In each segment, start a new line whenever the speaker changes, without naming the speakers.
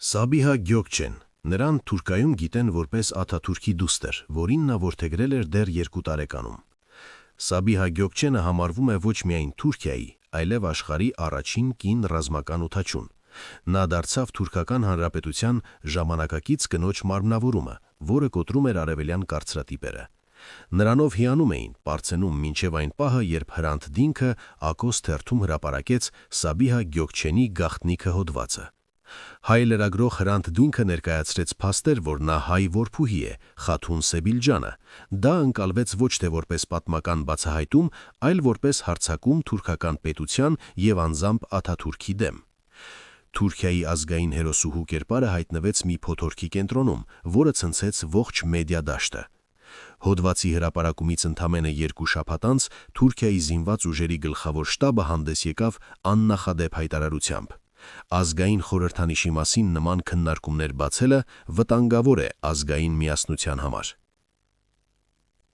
Սաբիհա Գյոքչեն, նրան Թուրքայում գիտեն որպես Աթաթուրքի դուստր, որին նա որդեգրել էր դեռ 2 տարեկանում։ Սաբիհա Գյոքչենը համարվում է ոչ միայն Թուրքիայի, այլև աշխարհի առաջին կին ռազմական օդաչուն։ Նա դարձավ Թուրքական Հանրապետության ժամանակակից կնոջ մարմնավորումը, որը կոտրում էր արևելյան կարծրատիպերը։ Նրանով հիանում էին Պարծենում մինչև այն պահը, երբ Հրանտ Դինքը Ակոս թերթում հրապարակեց Սաբիհա Գյոքչենի գաղտնիքը հոդվածը։ Հայ լրագրող Հրանտ Դինքը ներկայացրեց փաստեր, որ նա հայ որբուհի է, Խաթուն Սեբիլջանը։ Դա ընկալվեց ոչ թե որպես պատմական բացահայտում, այլ որպես հարձակում թուրքական պետության եւ անձամբ Աթաթուրքի դեմ։ Թուրքիայի ազգային հերոսուհու կերպարը հայտնվեց մի փոթորքի կենտրոնում, որը ցնցեց ողջ մեդիա դաշտը։ Հոդվածի հրապարակումից ընդամենը 2 շաբաթ անց Թուրքիայի զինված ուժերի գլխավոր շտաբը հանդես եկավ աննախադեպ հայտարարությամբ։ Ազգային խորհրդանիշի մասին նման քննարկումներ բացելը վտանգավոր է ազգային միասնության համար։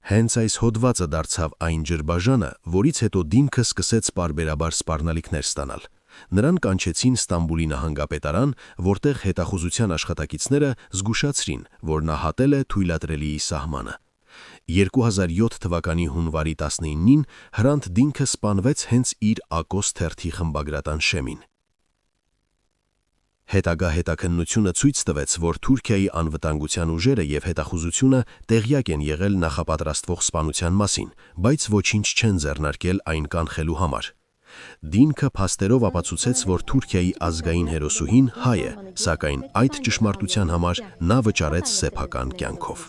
Հենց այս հոդվածը դարձավ այն ջրբաժանը, որից հետո Դինքը սկսեց պարբերաբար սպառնալիքներ ստանալ։ Նրան կանչեցին Ստամբուլի նահանգապետարան, որտեղ հետախուզության աշխատակիցները զգուշացրին, որ նա հատել է թույլատրելիի սահմանը։ 2007 թվականի հունվարի 19-ին Հրանտ Դինքը սպանվեց հենց իր Ակոս թերթի խմբագրատան շեմին։ Հետագա հետաքննությունը ցույց տվեց, որ Թուրքիայի անվտանգության ուժերը եւ հետախուզությունը տեղյակ են եղել նախապատրաստվող սպանության մասին, բայց ոչինչ չեն ձեռնարկել այն կանխելու համար։ Դինքը փաստերով ապացուցեց, որ Թուրքիայի ազգային հերոսուհին հայ է, սակայն այդ ճշմարտության համար նա վճարեց սեփական կյանքով։